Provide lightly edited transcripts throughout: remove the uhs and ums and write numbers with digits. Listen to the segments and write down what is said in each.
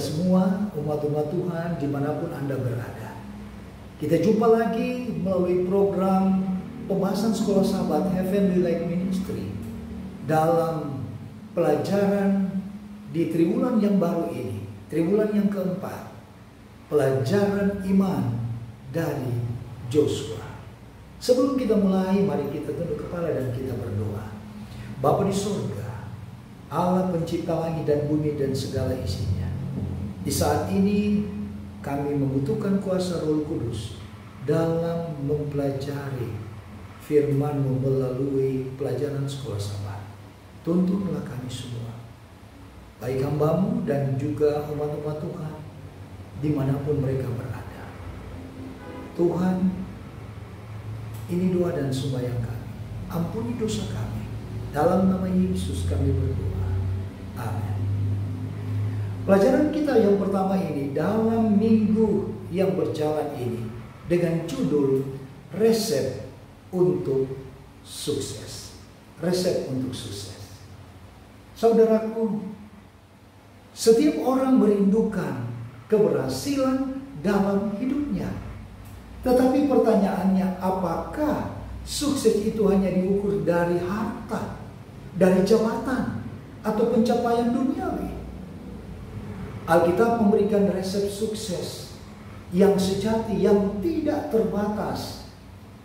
semua umat-umat Tuhan dimanapun Anda berada. Kita jumpa lagi melalui program pembahasan Sekolah Sahabat Heavenly Light Ministry dalam pelajaran di triwulan yang baru ini, triwulan yang keempat, pelajaran iman dari Joshua. Sebelum kita mulai, mari kita tunduk kepala dan kita berdoa. Bapa di surga, Allah pencipta langit dan bumi dan segala isinya, di saat ini kami membutuhkan kuasa Roh Kudus dalam mempelajari firman-Mu melalui pelajaran Sekolah Sahabat. Tuntunlah kami semua, baik hamba-Mu dan juga umat-umat Tuhan, dimanapun mereka berada. Tuhan, ini doa dan sembahyang kami. Ampuni dosa kami. Dalam nama Yesus kami berdoa. Amin. Pelajaran kita yang pertama ini dalam minggu yang berjalan ini dengan judul Resep untuk Sukses. Resep untuk sukses. Saudaraku, setiap orang merindukan keberhasilan dalam hidupnya. Tetapi pertanyaannya, apakah sukses itu hanya diukur dari harta, dari jabatan, atau pencapaian duniawi? Alkitab memberikan resep sukses yang sejati, yang tidak terbatas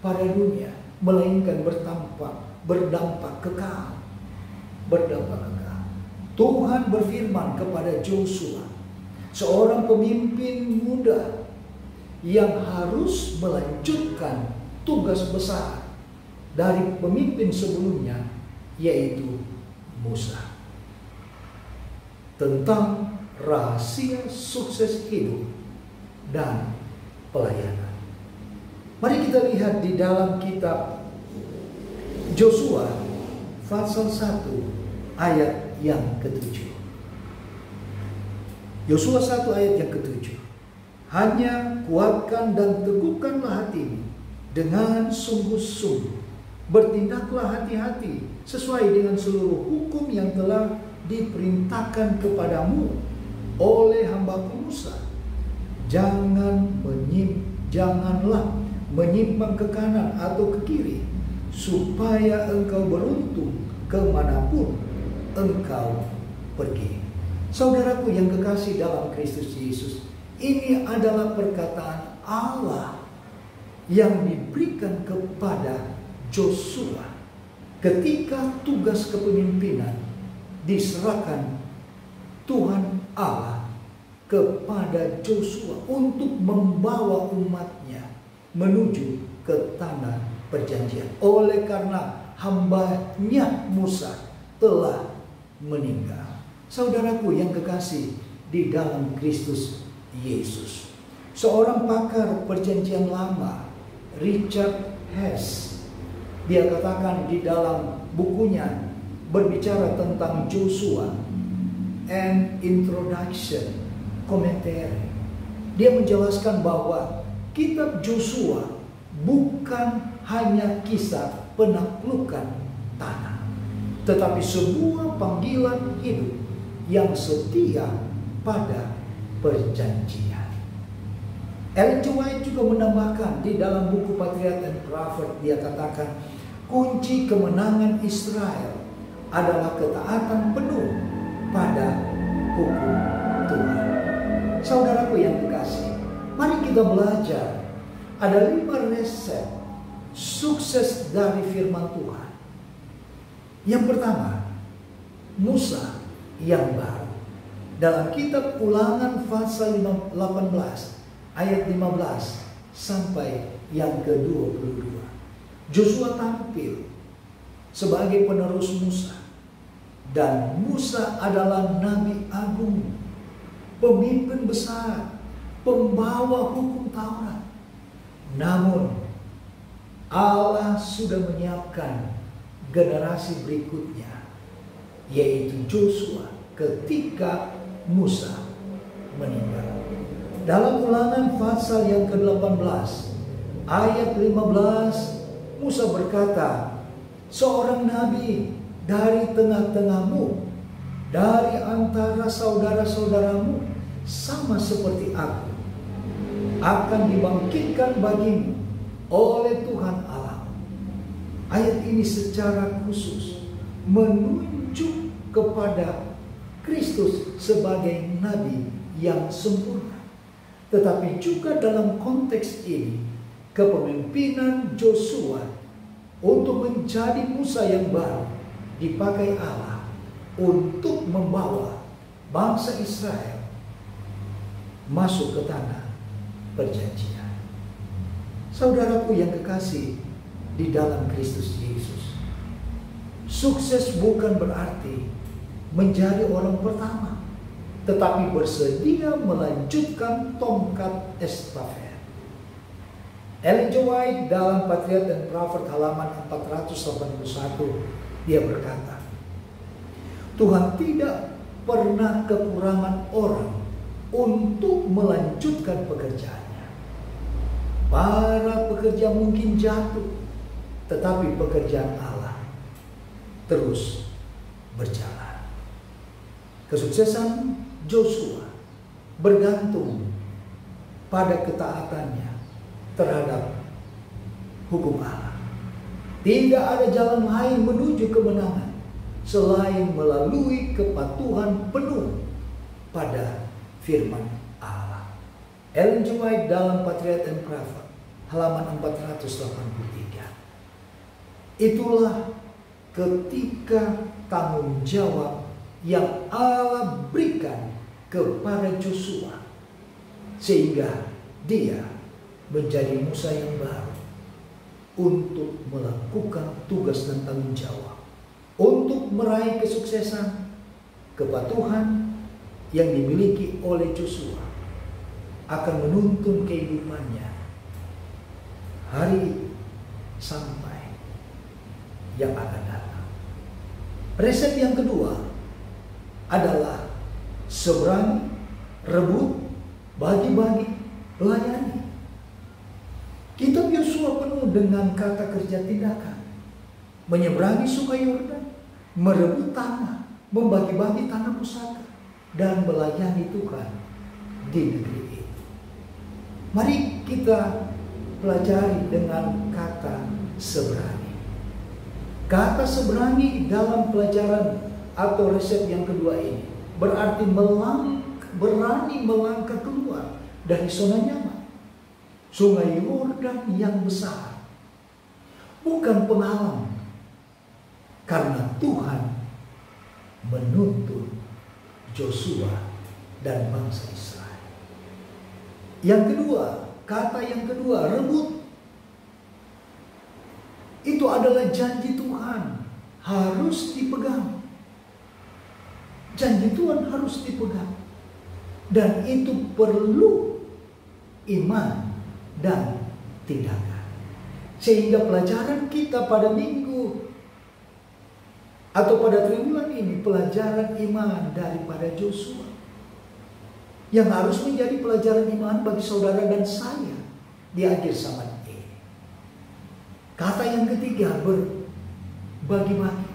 pada dunia, melainkan berdampak kekal. Tuhan berfirman kepada Joshua, seorang pemimpin muda yang harus melanjutkan tugas besar dari pemimpin sebelumnya, yaitu Musa, tentang rahasia sukses hidup dan pelayanan. Mari kita lihat di dalam kitab Joshua pasal 1 ayat yang ke-7. Yosua 1 ayat yang ke-7. Hanya kuatkan dan teguhkanlah hatimu dengan sungguh-sungguh. Bertindaklah hati-hati sesuai dengan seluruh hukum yang telah diperintahkan kepadamu oleh hambaku Musa. Janganlah menyimpang ke kanan atau ke kiri, supaya engkau beruntung kemanapun engkau pergi. Saudaraku yang kekasih dalam Kristus Yesus, ini adalah perkataan Allah yang diberikan kepada Joshua ketika tugas kepemimpinan diserahkan Tuhan Allah kepada Joshua untuk membawa umatnya menuju ke tanah perjanjian. Oleh karena hambanya Musa telah meninggal. Saudaraku yang kekasih di dalam Kristus Yesus, seorang pakar perjanjian lama, Richard Hess, dia katakan di dalam bukunya berbicara tentang Joshua, An Introduction Commentary. Dia menjelaskan bahwa kitab Joshua bukan hanya kisah penaklukan tanah, tetapi sebuah panggilan hidup yang setia pada perjanjian. Ellen G. White juga menambahkan di dalam buku Patriarch and Prophet, dia katakan kunci kemenangan Israel adalah ketaatan penuh pada hukum Tuhan. Saudaraku yang kekasih, mari kita belajar. Ada 5 resep sukses dari firman Tuhan. Yang pertama, Musa yang baru. Dalam kitab Ulangan pasal 18 ayat 15 sampai yang ke-22. Joshua tampil sebagai penerus Musa. Dan Musa adalah nabi agung, pemimpin besar, pembawa hukum Taurat. Namun Allah sudah menyiapkan generasi berikutnya, yaitu Joshua ketika Musa meninggal. Dalam Ulangan pasal yang ke-18 ayat 15, Musa berkata, seorang nabi dari tengah-tengahmu, dari antara saudara-saudaramu, sama seperti aku, akan dibangkitkan bagimu oleh Tuhan Allah. Ayat ini secara khusus menunjuk kepada Kristus sebagai nabi yang sempurna. Tetapi juga dalam konteks ini, kepemimpinan Yosua untuk menjadi Musa yang baru dipakai Allah untuk membawa bangsa Israel masuk ke tanah perjanjian. Saudaraku yang kekasih di dalam Kristus Yesus, sukses bukan berarti menjadi orang pertama, tetapi bersedia melanjutkan tongkat estafet. Ellen G. White dalam Patriot dan Prophet halaman 481, dia berkata, Tuhan tidak pernah kekurangan orang untuk melanjutkan pekerjaannya. Para pekerja mungkin jatuh, tetapi pekerjaan Allah terus berjalan. Kesuksesan Yosua bergantung pada ketaatannya terhadap hukum Allah. Tidak ada jalan lain menuju kemenangan selain melalui kepatuhan penuh pada firman Allah. Ellen G. White dalam Patriot and Prophet halaman 483. Itulah ketika tanggung jawab yang Allah berikan kepada Yosua, sehingga dia menjadi Musa yang baru untuk melakukan tugas dan tanggung jawab, untuk meraih kesuksesan. Kepatuhan yang dimiliki oleh Yosua akan menuntun kehidupannya hari sampai yang akan datang. Resep yang kedua adalah seberang, rebut, bagi-bagi, layani. Kitab Yosua penuh dengan kata kerja tindakan. Menyeberangi sungai Yordan, merebut tanah, membagi-bagi tanah pusaka, dan melayani Tuhan di negeri itu. Mari kita pelajari dengan kata seberangi. Kata seberangi dalam pelajaran atau resep yang kedua ini berarti berani melangkah keluar dari zona nyaman. Sungai Yordan yang besar bukan penghalang, karena Tuhan menuntun Yosua dan bangsa Israel. Yang kedua, kata yang kedua, rebut. Itu adalah janji Tuhan, harus dipegang. Janji Tuhan harus dipegang. Dan itu perlu iman dan tindakan. Sehingga pelajaran kita pada minggu atau pada triwulan ini, pelajaran iman daripada Yosua, yang harus menjadi pelajaran iman bagi saudara dan saya di akhir zaman ini. Kata yang ketiga, berbagi-bagi.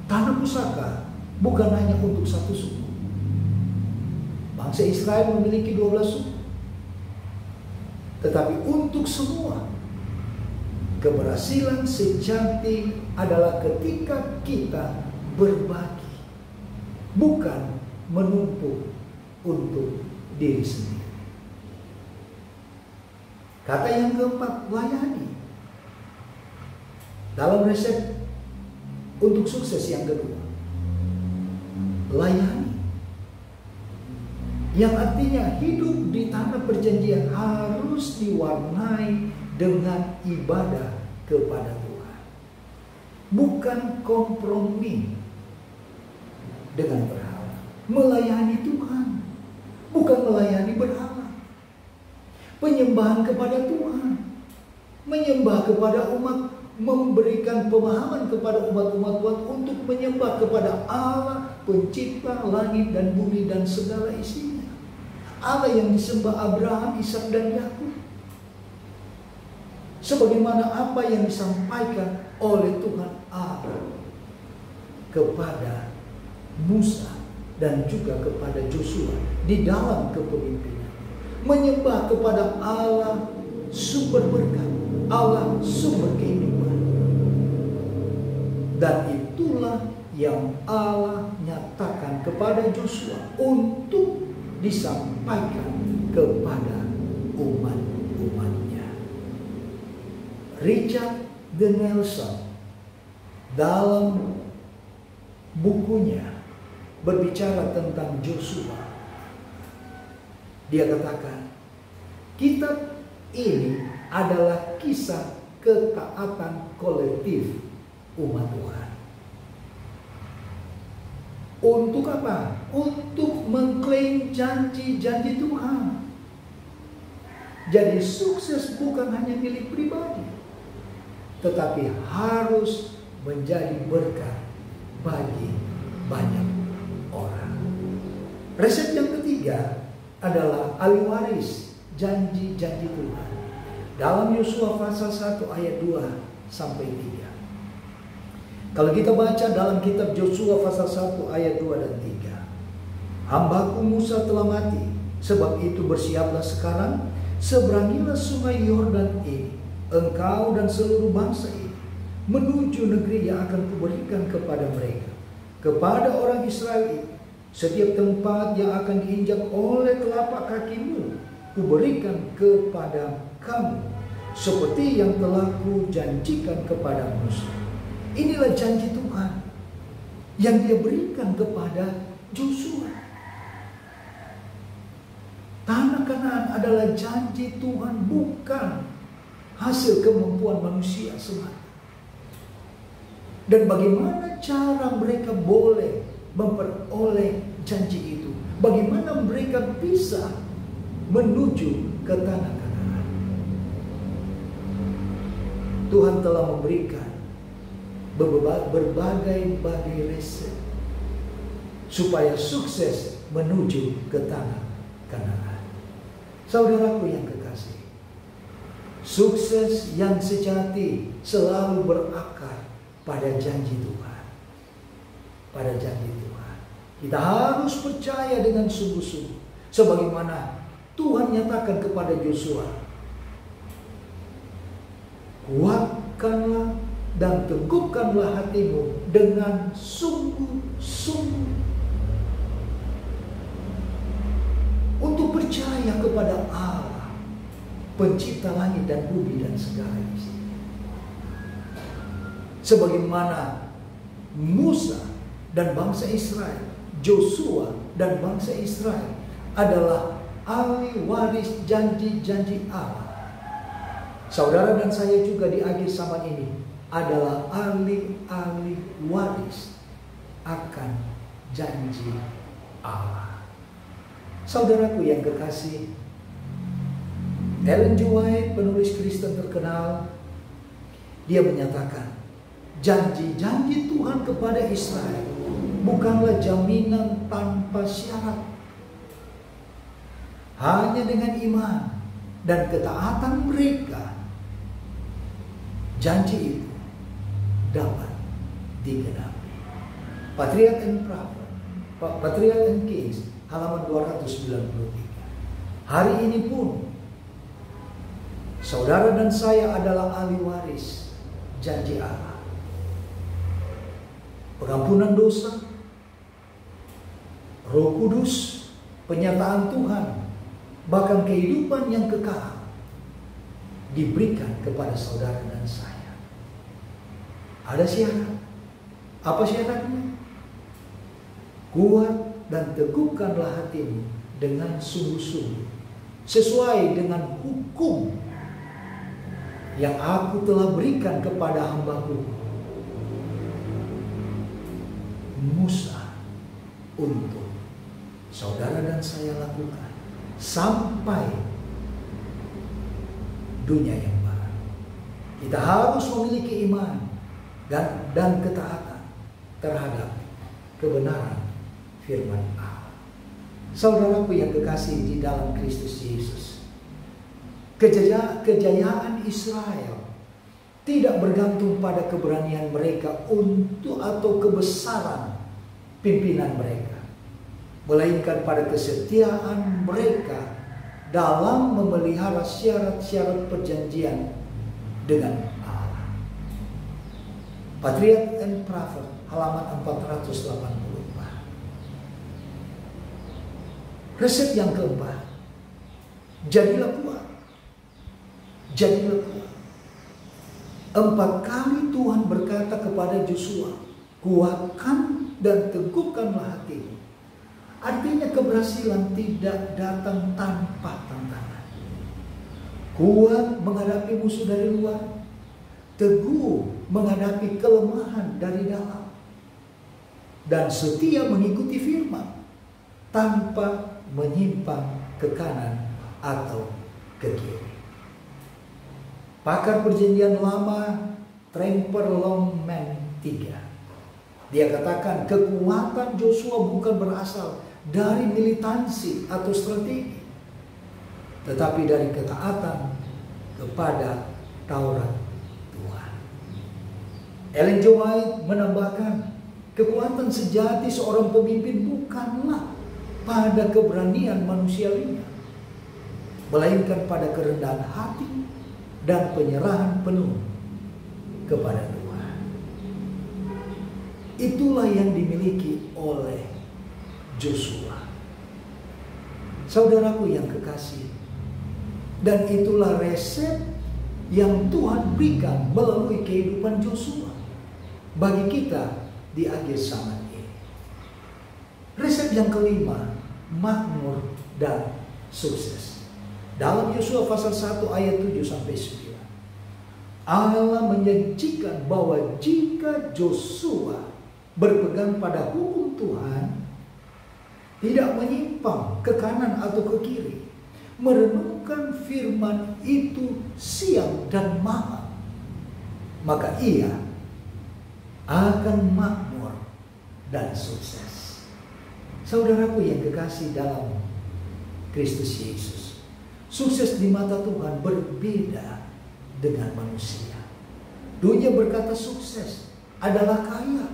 Tanah pusaka bukan hanya untuk satu suku. Bangsa Israel memiliki 12 suku. Tetapi untuk semua, keberhasilan sejati adalah ketika kita berbagi, bukan menumpuk untuk diri sendiri. Kata yang keempat, layani. Dalam resep untuk sukses yang kedua, layani. Yang artinya hidup di tanah perjanjian harus diwarnai dengan ibadah kepada Tuhan. Bukan kompromi dengan berhala. Melayani Tuhan, bukan melayani berhala. Penyembahan kepada Tuhan, menyembah kepada umat, memberikan pemahaman kepada umat-umat Tuhan untuk menyembah kepada Allah pencipta langit dan bumi dan segala isinya. Allah yang disembah Abraham, Ishak dan Yakub. Sebagaimana apa yang disampaikan oleh Tuhan Allah kepada Musa dan juga kepada Joshua di dalam kepemimpinan. Menyembah kepada Allah sumber berkat, Allah sumber kehidupan. Dan itulah yang Allah nyatakan kepada Joshua untuk disampaikan kepada umat-umatnya. Richard D. Nelson dalam bukunya berbicara tentang Joshua. Dia katakan, kitab ini adalah kisah ketaatan kolektif umat Tuhan. Untuk apa? Untuk mengklaim janji-janji Tuhan. Jadi sukses bukan hanya milik pribadi, tetapi harus menjadi berkat bagi banyak orang. Resep yang ketiga adalah ahli waris janji-janji Tuhan. Dalam Yosua pasal 1 ayat 2 sampai 3. Kalau kita baca dalam kitab Yosua pasal 1 ayat 2 dan 3. Hambaku Musa telah mati, sebab itu bersiaplah sekarang, seberangilah sungai Yordan ini, engkau dan seluruh bangsa ini, menuju negeri yang akan kuberikan kepada mereka, kepada orang Israel itu. Setiap tempat yang akan diinjak oleh telapak kakimu, kuberikan kepada kamu, seperti yang telah kujanjikan kepada Musa. Inilah janji Tuhan yang dia berikan kepada Joshua. Tanah Kanaan adalah janji Tuhan, bukan hasil kemampuan manusia semata. Dan bagaimana cara mereka boleh memperoleh janji itu? Bagaimana mereka bisa menuju ke tanah Kanaan? Tuhan telah memberikan berbagai resep supaya sukses menuju ke tanah Kanaan. Saudaraku yang kekasih, sukses yang sejati selalu berakar pada janji Tuhan. Pada janji Tuhan. Kita harus percaya dengan sungguh-sungguh, sebagaimana Tuhan nyatakan kepada Joshua, kuatkanlah dan teguhkanlah hatimu dengan sungguh-sungguh untuk percaya kepada Allah, pencipta langit dan bumi dan segala isi. Sebagaimana Musa dan bangsa Israel, Joshua dan bangsa Israel adalah ahli waris janji-janji Allah. Saudara dan saya juga di akhir zaman ini adalah ahli waris akan janji Allah. Saudaraku yang kekasih, Ellen G. White, penulis Kristen terkenal, dia menyatakan, janji-janji Tuhan kepada Israel bukanlah jaminan tanpa syarat. Hanya dengan iman dan ketaatan mereka, janji itu dapat digenapi. Patriarch and Prophet, Patriarch and Kings, halaman 293. Hari ini pun saudara dan saya adalah ahli waris janji Allah. Pengampunan dosa, Roh Kudus, penyataan Tuhan, bahkan kehidupan yang kekal diberikan kepada saudara dan saya. Ada syarat. Apa syaratnya? Kuat dan teguhkanlah hatimu dengan sungguh-sungguh, sesuai dengan hukum yang aku telah berikan kepada hamba-Ku Musa untuk saudara dan saya lakukan sampai dunia yang baru. Kita harus memiliki iman dan ketaatan terhadap kebenaran firman Allah. Saudaraku yang kekasih di dalam Kristus Yesus, kejayaan Israel tidak bergantung pada keberanian mereka atau kebesaran pimpinan mereka. melainkan pada kesetiaan mereka dalam memelihara syarat-syarat perjanjian dengan Allah. Patriot and Prophet, halaman 484. Resep yang keempat, jadilah kuat. Jadilah kuat. 4 kali Tuhan berkata kepada Yosua, kuatkan dan teguhkanlah hatimu. Artinya keberhasilan tidak datang tanpa tantangan. Kuat menghadapi musuh dari luar, teguh menghadapi kelemahan dari dalam, dan setia mengikuti firman tanpa menyimpang ke kanan atau ke kiri. Pakar Perjanjian Lama Tremper Longman III, dia katakan kekuatan Yosua bukan berasal dari militansi atau strategi, tetapi dari ketaatan kepada Taurat Tuhan. Ellen G. White menambahkan, kekuatan sejati seorang pemimpin bukanlah pada keberanian manusiawinya, melainkan pada kerendahan hati dan penyerahan penuh kepada Tuhan. Itulah yang dimiliki oleh Yosua. Saudaraku yang kekasih, dan itulah resep yang Tuhan berikan melalui kehidupan Yosua bagi kita di akhir zaman ini. Resep yang kelima, makmur dan sukses. Dalam Yosua pasal 1 ayat 7 sampai 9. Allah menjanjikan bahwa jika Yosua berpegang pada hukum Tuhan, tidak menyimpang ke kanan atau ke kiri, merenungkan firman itu siang dan malam, maka ia akan makmur dan sukses. Saudaraku yang kekasih dalam Kristus Yesus, sukses di mata Tuhan berbeda dengan manusia. Dunia berkata sukses adalah kaya,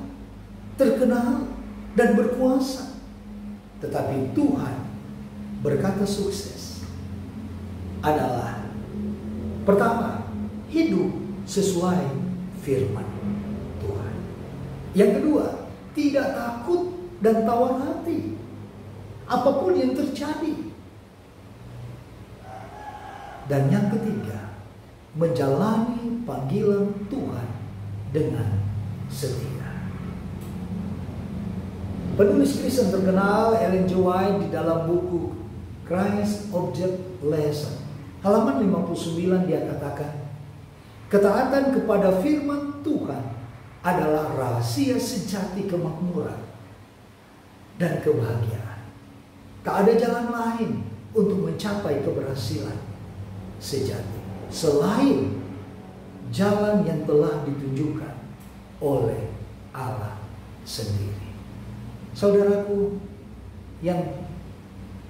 terkenal, dan berkuasa. Tetapi Tuhan berkata sukses adalah, pertama, hidup sesuai firman Tuhan. Yang kedua, tidak takut dan tawar hati apapun yang terjadi. Dan yang ketiga, menjalani panggilan Tuhan dengan setia. Penulis Kristen terkenal Ellen G. White di dalam buku Christ Object Lesson, halaman 59, dia katakan, ketaatan kepada firman Tuhan adalah rahasia sejati kemakmuran dan kebahagiaan. Tak ada jalan lain untuk mencapai keberhasilan sejati selain jalan yang telah ditunjukkan oleh Allah sendiri. Saudaraku yang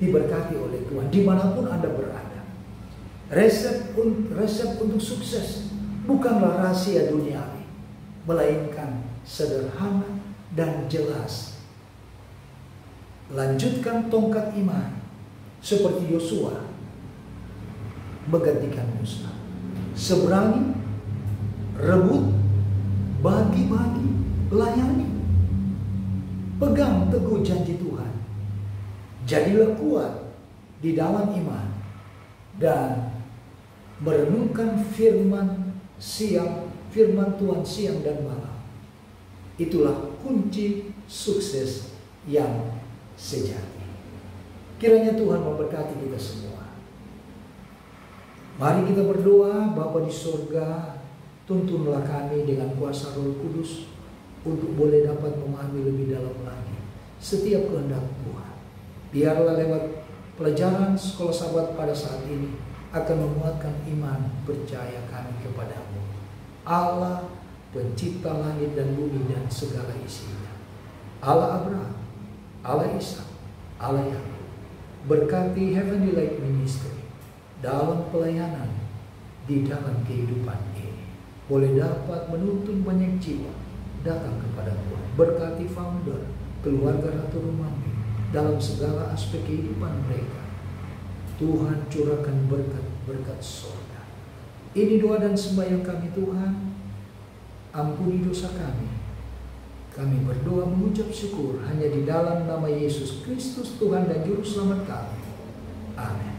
diberkati oleh Tuhan, dimanapun Anda berada, resep untuk sukses bukanlah rahasia duniawi, melainkan sederhana dan jelas. Lanjutkan tongkat iman seperti Yosua menggantikan Musa. Seberangi, rebut, bagi-bagi, layani. Pegang teguh janji Tuhan. Jadilah kuat di dalam iman dan merenungkan firman Tuhan siang dan malam. Itulah kunci sukses yang sejati. Kiranya Tuhan memberkati kita semua. Mari kita berdoa. Bapa di surga, tuntunlah kami dengan kuasa Roh Kudus untuk boleh dapat memahami lebih dalam lagi setiap kehendak Tuhan. Biarlah lewat pelajaran sekolah sahabat pada saat ini akan menguatkan iman percaya kami kepadamu, Allah pencipta langit dan bumi dan segala isinya, Allah Abraham, Allah Ishak, Allah Yakub. Berkati Heavenly Light Ministry dalam pelayanan di dalam kehidupan ini, boleh dapat menuntun banyak jiwa datang kepada Tuhan. Berkati founder, keluarga Ratu Rumandi, dalam segala aspek kehidupan mereka. Tuhan curahkan berkat-berkat surga. Ini doa dan sembahyang kami Tuhan. Ampuni dosa kami. Kami berdoa mengucap syukur hanya di dalam nama Yesus Kristus Tuhan dan Juru Selamat kami. Amin.